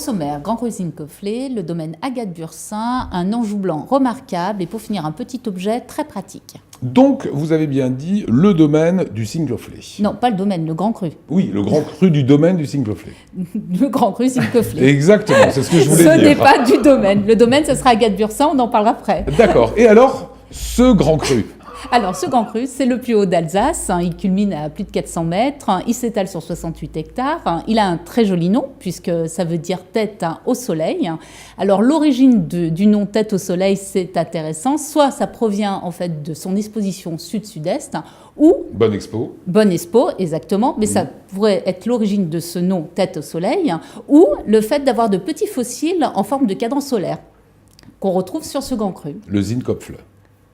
sommaire, Grand Cru Zinc-Cofflet, le domaine Agathe-Bursin, un Anjou blanc remarquable et pour finir un petit objet très pratique. Donc, vous avez bien dit le domaine du Zinc-Cofflet. Non, pas le domaine, le Grand Cru. Oui, le Grand Cru du domaine du Zinc-Cofflet. Le Grand Cru Zinc-Cofflet. Exactement, c'est ce que je voulais dire. Ce n'est pas du domaine. Le domaine, ce sera Agathe-Bursin, on en parlera après. D'accord. Et alors, ce Grand Cru? Alors, ce Grand Cru, c'est le plus haut d'Alsace. Il culmine à plus de 400 mètres. Il s'étale sur 68 hectares. Il a un très joli nom, puisque ça veut dire tête au soleil. Alors, l'origine du nom tête au soleil, c'est intéressant. Soit ça provient, en fait, de son exposition sud-sud-est, ou... Bonne Expo. Bonne Expo, exactement. Mais ça pourrait être l'origine de ce nom tête au soleil, ou le fait d'avoir de petits fossiles en forme de cadran solaire, qu'on retrouve sur ce Grand Cru. Le Zinc-Cofflet.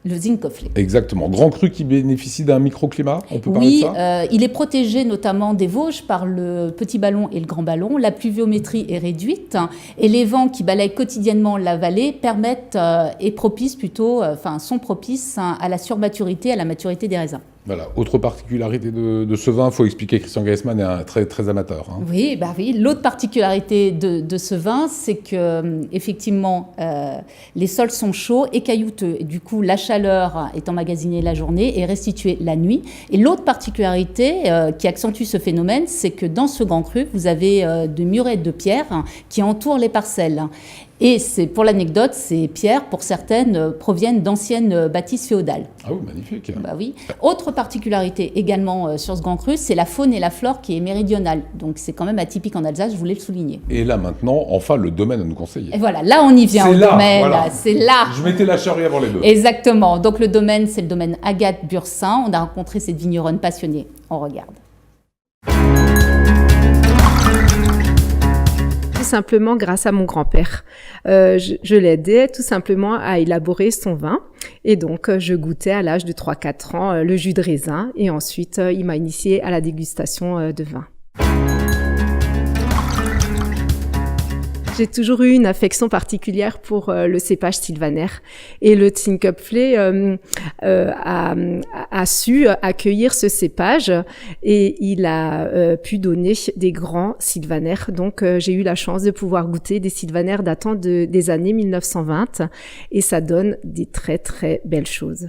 Le Zinc-Cofflet. Exactement. Grand Cru qui bénéficie d'un microclimat, on peut parler de ça? Oui, il est protégé notamment des Vosges par le petit ballon et le grand ballon. La pluviométrie est réduite et les vents qui balayent quotidiennement la vallée permettent sont propices à la surmaturité, à la maturité des raisins. Voilà. Autre particularité de ce vin, il faut expliquer, Christian Geismann est un très, très amateur. Hein. Oui. L'autre particularité de ce vin, c'est que effectivement, les sols sont chauds et caillouteux. Et du coup, la chaleur est emmagasinée la journée et restituée la nuit. Et l'autre particularité qui accentue ce phénomène, c'est que dans ce Grand Cru, vous avez de murettes de pierre qui entourent les parcelles. Et pour l'anecdote, ces pierres, pour certaines, proviennent d'anciennes bâtisses féodales. Ah oui, magnifique. Bah oui. Autre particularité également sur ce Grand Cru, c'est la faune et la flore qui est méridionale. Donc c'est quand même atypique en Alsace, je voulais le souligner. Et là maintenant, enfin, le domaine à nous conseiller. Et voilà, là on y vient au domaine. Voilà. C'est là. Je mettais la charrue avant les bœufs. Exactement. Donc le domaine, c'est le domaine Agathe-Bursin. On a rencontré cette vigneronne passionnée. On regarde. Tout simplement grâce à mon grand-père. Je l'aidais tout simplement à élaborer son vin. Et donc, je goûtais à l'âge de 3-4 ans le jus de raisin. Et ensuite, il m'a initiée à la dégustation de vin. J'ai toujours eu une affection particulière pour le cépage sylvaner. Et le Zinc-Cofflet a su accueillir ce cépage et il a pu donner des grands sylvaner. Donc, j'ai eu la chance de pouvoir goûter des sylvaner datant des années 1920 et ça donne des très, très belles choses.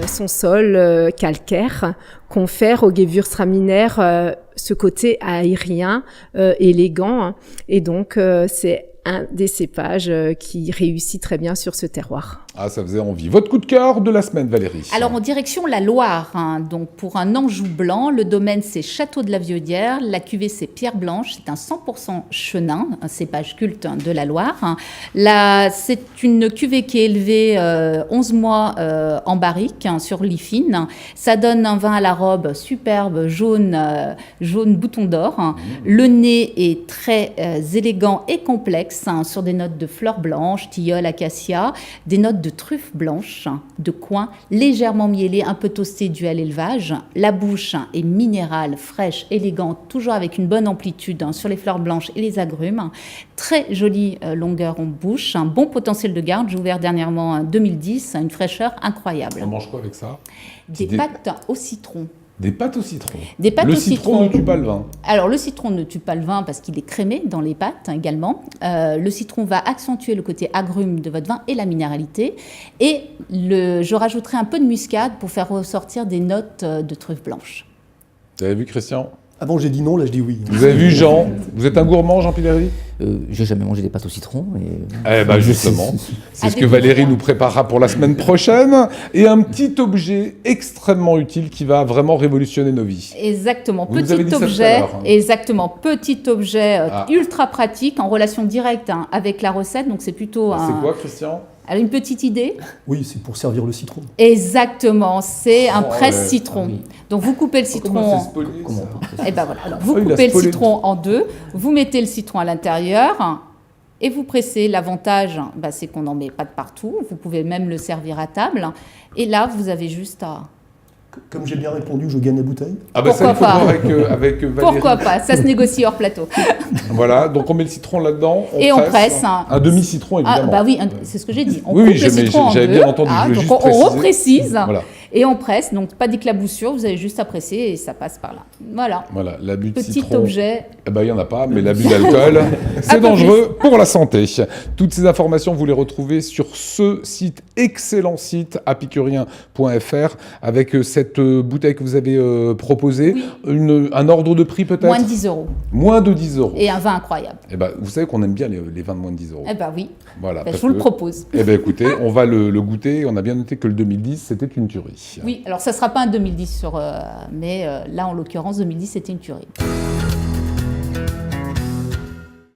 Son sol calcaire confère au Gewürztraminer ce côté aérien, élégant, et donc c'est un des cépages qui réussit très bien sur ce terroir. Ah, ça faisait envie. Votre coup de cœur de la semaine, Valérie? Alors, en direction la Loire, donc pour un Anjou blanc, le domaine c'est Château de la Viaudière, la cuvée c'est Pierre Blanche, c'est un 100% chenin, un cépage culte de la Loire. Là, c'est une cuvée qui est élevée 11 mois en barrique sur lit fine. Ça donne un vin à la robe superbe, jaune bouton d'or. Le nez est très élégant et complexe, sur des notes de fleurs blanches, tilleul, acacia, des notes de truffes blanches, de coin, légèrement mielées, un peu toastées dû à l'élevage. La bouche est minérale, fraîche, élégante, toujours avec une bonne amplitude sur les fleurs blanches et les agrumes. Très jolie longueur en bouche, un bon potentiel de garde. J'ai ouvert dernièrement en 2010, une fraîcheur incroyable. On mange quoi avec ça? Des pâtes au citron. Des pâtes au citron. Des pâtes au citron. Le citron ne tue pas le vin. Alors, le citron ne tue pas le vin parce qu'il est crémé dans les pâtes également. Le citron va accentuer le côté agrume de votre vin et la minéralité. Et je rajouterai un peu de muscade pour faire ressortir des notes de truffes blanches. Vous avez vu, Christian? Avant, j'ai dit non, là, je dis oui. Vous avez vu, Jean? Vous êtes un gourmand, Jean Pilleri? J'ai jamais mangé des pâtes au citron. Eh ben justement, c'est ce que Valérie nous préparera pour la semaine prochaine. Et un petit objet extrêmement utile qui va vraiment révolutionner nos vies. Exactement, Vous nous avez dit ça tout à l'heure, hein. Exactement, petit objet ultra pratique en relation directe avec la recette. Donc c'est plutôt C'est quoi, Christian? Alors, une petite idée? Oui, c'est pour servir le citron. Exactement, c'est un presse-citron. Oui. Donc, vous coupez le citron. Comment c'est spolé, et ben voilà. Alors, vous coupez le citron en deux, vous mettez le citron à l'intérieur et vous pressez. L'avantage, c'est qu'on n'en met pas de partout. Vous pouvez même le servir à table. Et là, vous avez juste à... Comme j'ai bien répondu, je gagne la bouteille. Ah bah ça, il faut voir avec Valérie. Pourquoi pas? Ça se négocie hors plateau. Voilà, donc on met le citron là-dedans, on presse. Un demi-citron, évidemment. Ah bah oui, c'est ce que j'ai dit. On oui, coupe le citron en deux. J'avais bien entendu. Donc on reprécise. Voilà. Et on presse, donc pas d'éclaboussure, vous avez juste à presser et ça passe par là. Voilà. Voilà, l'abus de Petit citron. objet. Eh ben, il n'y en a pas, mais l'abus d'alcool, c'est dangereux pour la santé. Toutes ces informations, vous les retrouvez sur ce site, excellent site, apicurien.fr, avec cette bouteille que vous avez proposée. Oui. Un ordre de prix peut-être ? Moins de 10 €. Moins de 10 €. Et un vin incroyable. Eh ben, vous savez qu'on aime bien les vins de moins de 10 €. Eh ben oui, Voilà, je parce vous le que- propose. Eh bien écoutez, on va le goûter. On a bien noté que le 2010, c'était une tuerie. Oui, alors ça ne sera pas un 2010 mais là en l'occurrence 2010 c'était une tuerie.